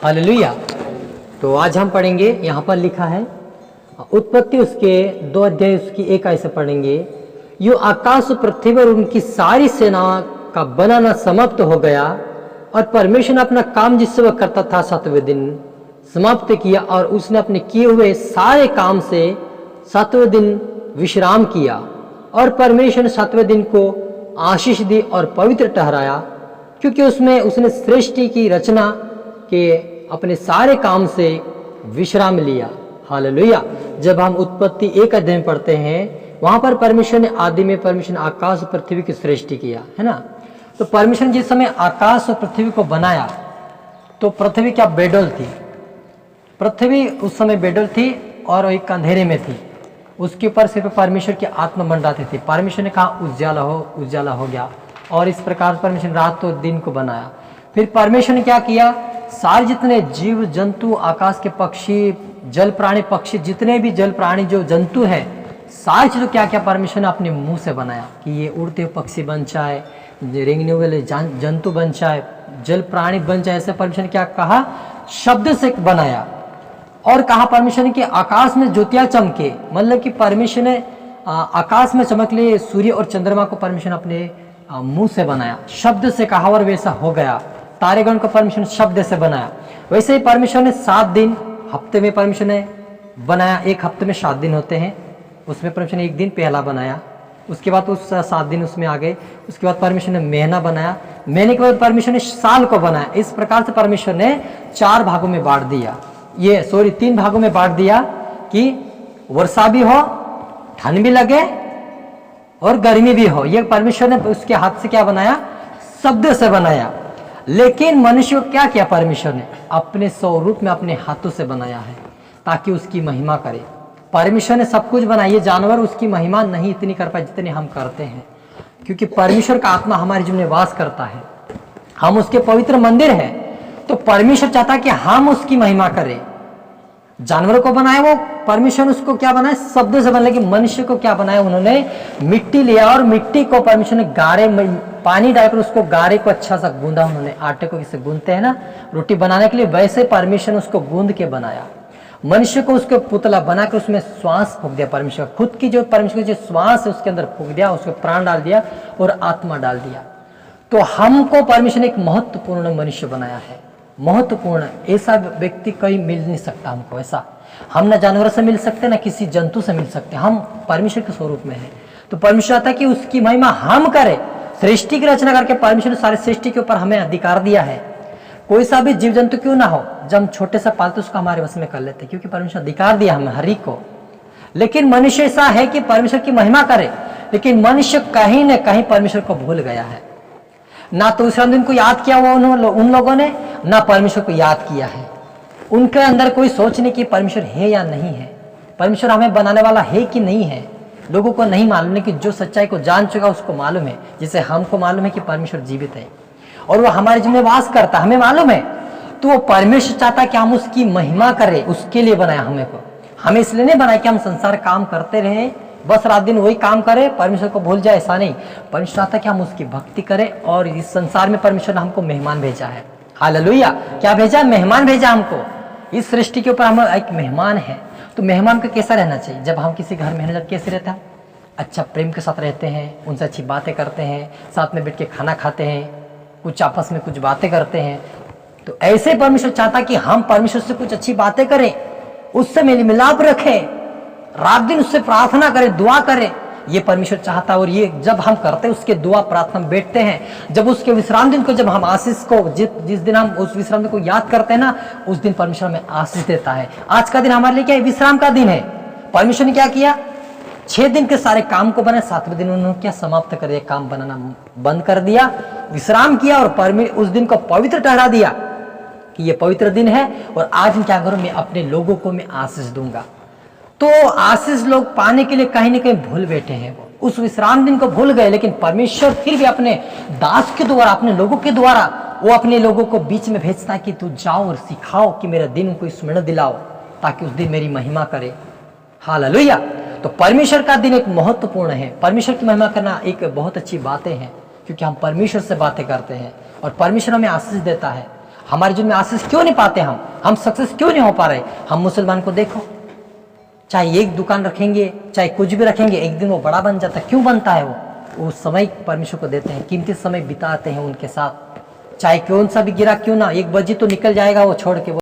Hallelujah. तो आज हम पढ़ेंगे, यहाँ पर लिखा है उत्पत्ति उसके 2 अध्याय उसकी 1 आयत से पढ़ेंगे। यो आकाश पृथ्वी और उनकी सारी सेना का बनाना समाप्त हो गया और परमेश्वर ने अपना काम जिससे वह करता था 7वें दिन समाप्त किया और उसने अपने किए हुए सारे काम से 7वें दिन विश्राम किया और परमेश्वर ने 7वें दिन को आशीष दी और पवित्र ठहराया, क्योंकि उसमें उसने सृष्टि की रचना के अपने सारे काम से विश्राम लिया। हालेलुया। जब हम उत्पत्ति 1 अध्याय में पढ़ते हैं, वहां पर परमेश्वर ने आदि में परमेश्वर ने आकाश और पृथ्वी की सृष्टि किया, है ना। तो परमेश्वर ने जिस समय आकाश और पृथ्वी को बनाया तो पृथ्वी क्या बेडोल थी, पृथ्वी उस समय बेडोल थी और एक अंधेरे में थी। उसके ऊपर सिर्फ परमेश्वर की आत्मा मंडराती थी। परमेश्वर ने कहा उजाला हो, उजाला हो गया और इस प्रकार परमेश्वर ने रात और दिन को बनाया। फिर परमेश्वर ने क्या किया, सारे जितने जीव जंतु, आकाश के पक्षी, जल प्राणी पक्षी, जितने भी जल प्राणी जो जंतु है, सारी चीज़ों क्या क्या परमेश्वर ने अपने मुंह से बनाया कि ये उड़ते हुए पक्षी बन जाए, रेंगने वाले जंतु बन जाए, जल प्राणी बन जाए। ऐसे परमेश्वर ने क्या कहा, शब्द से बनाया। और कहा परमेश्वर ने कि आकाश में ज्योतियां चमके, मतलब कि परमेश्वर ने आकाश में चमक लिए सूर्य और चंद्रमा को परमेश्वर ने अपने मुंह से बनाया, शब्द से कहा और वैसा हो गया। तारेगण को परमेश्वर ने शब्द से बनाया। वैसे ही परमेश्वर ने 7 दिन हफ्ते में परमेश्वर ने बनाया। एक हफ्ते में 7 दिन होते हैं, उसमें परमेश्वर ने एक दिन पहला बनाया, उसके बाद उस 7 दिन उसमें आ गए। उसके बाद परमेश्वर ने महीना बनाया, महीने के बाद परमेश्वर ने साल को बनाया। इस प्रकार से परमेश्वर ने 4 भागों में बांट दिया, 3 भागों में बांट दिया कि वर्षा भी हो, ठंड भी लगे और गर्मी भी हो। ये परमेश्वर ने उसके हाथ से क्या बनाया, शब्द से बनाया। लेकिन मनुष्य को क्या किया, परमेश्वर ने अपने स्वरूप में अपने हाथों से बनाया है ताकि उसकी महिमा करे। परमेश्वर ने सब कुछ बनाया, ये जानवर उसकी महिमा नहीं इतनी कर पाए जितनी हम करते हैं, क्योंकि परमेश्वर का आत्मा हमारे जीवन में वास करता है, हम उसके पवित्र मंदिर हैं। तो परमेश्वर चाहता है कि हम उसकी महिमा करें। जानवर को बनाया वो परमेश्वर, उसको क्या बनाया, शब्द से बनाया। लेकिन मनुष्य को क्या बनाया, उन्होंने मिट्टी लिया और मिट्टी को परमेश्वर ने गाढ़े पानी डालकर उसको गाढ़े को अच्छा सा गूंदा। उन्होंने आटे को किसे गूंदते हैं ना रोटी बनाने के लिए, वैसे परमेश्वर ने उसको गूंद के बनाया। मनुष्य को उसके पुतला बनाकर उसमें श्वास फूंक दिया। परमेश्वर खुद की जो परमेश्वर की जो श्वास है उसके अंदर फूंक दिया, उसको प्राण डाल दिया और आत्मा डाल दिया। तो हमको परमेश्वर ने एक महत्वपूर्ण मनुष्य बनाया है, महत्वपूर्ण। ऐसा व्यक्ति कोई मिल नहीं सकता हमको। ऐसा हम न जानवर से मिल सकते न किसी जंतु से मिल सकते, हम परमेश्वर के स्वरूप में हैं। तो परमेश्वर चाहता है कि उसकी महिमा हम करें। सृष्टि की रचना करके परमेश्वर ने सारे सृष्टि के ऊपर हमें अधिकार दिया है। कोई सा भी जीव जंतु क्यों ना हो, जब हम छोटे से पालते उसको हमारे वश में कर लेते, क्योंकि परमेश्वर अधिकार दिया हमें हर एक को। लेकिन मनुष्य ऐसा है कि परमेश्वर की महिमा करे, लेकिन मनुष्य कहीं न कहीं परमेश्वर को भूल गया है। ना तो विश्राम दिन को याद किया हुआ उन लोगों ने, ना परमेश्वर को याद किया है। उनके अंदर कोई सोचने की परमेश्वर है या नहीं है, परमेश्वर हमें बनाने वाला है कि नहीं है, लोगों को नहीं मालूम। लेकिन जो सच्चाई को जान चुका उसको मालूम है, जैसे हमको मालूम है कि परमेश्वर जीवित है और वो हमारे जीवन में वास करता, हमें मालूम है। तो वो परमेश्वर चाहता है कि हम उसकी महिमा करें, उसके लिए बनाया हमें को। हमें इसलिए नहीं बनाया कि हम संसार काम करते रहे, बस रात दिन वही काम करें, परमेश्वर को भूल जाए, ऐसा नहीं। परमेश्वर चाहता है कि हम उसकी भक्ति करें। और इस संसार में परमेश्वर ने हमको मेहमान भेजा है। हालेलुया। क्या भेजा, मेहमान भेजा हमको। इस सृष्टि के ऊपर हम एक मेहमान है। तो मेहमान को कैसा रहना चाहिए, जब हम किसी घर में जब कैसे रहता है, अच्छा प्रेम के साथ रहते हैं, उनसे अच्छी बातें करते हैं, साथ में बैठ के खाना खाते हैं, कुछ आपस में कुछ बातें करते हैं। तो ऐसे परमेश्वर चाहता कि हम परमेश्वर से कुछ अच्छी बातें करें, उससे मेल मिलाप रखें, रात दिन उससे प्रार्थना करें, दुआ करें। ये परमेश्वर चाहता है। और ये जब हम करते हैं उसके दुआ प्रार्थना बैठते हैं, जब उसके विश्राम दिन को जब हम आशीष को जिस दिन हम उस विश्राम दिन को याद करते हैं ना, उस दिन परमेश्वर हमें आशीष देता है। आज का दिन हमारे लिए क्या है, विश्राम का दिन है। परमेश्वर ने क्या किया, 6 दिन के सारे काम को बनाया, 7वें दिन उन्होंने क्या समाप्त कर दिया, काम बनाना बंद कर दिया, विश्राम किया और उस दिन को पवित्र ठहरा दिया कि ये पवित्र दिन है और आज मैं क्या करूं, मैं अपने लोगों को मैं आशीष दूंगा। तो आशीष लोग पाने के लिए कहीं ना कहीं भूल बैठे हैं, वो उस विश्राम दिन को भूल गए। लेकिन परमेश्वर फिर भी अपने दास के द्वारा, अपने लोगों के द्वारा वो अपने लोगों को बीच में भेजता है कि तू जाओ और सिखाओ कि मेरा दिन को स्मरण दिलाओ, ताकि उस दिन मेरी महिमा करे। हालेलुया। तो परमेश्वर का दिन एक महत्वपूर्ण है। परमेश्वर की महिमा करना एक बहुत अच्छी बातें हैं, क्योंकि हम परमेश्वर से बातें करते हैं और परमेश्वर हमें आशीष देता है। हमारे जीवन में आशीष क्यों नहीं पाते हम सक्सेस क्यों नहीं हो पा रहे। हम मुसलमान को देखो, चाहे एक दुकान रखेंगे, चाहे कुछ भी रखेंगे, एक दिन वो बड़ा बन जाता है। क्यों बनता है वो समय परमेश्वर को देते हैं, कीमती समय बिताते हैं उनके साथ। चाहे कौन सा भी गिरा क्यों ना, 1 बजे तो निकल जाएगा वो छोड़ के।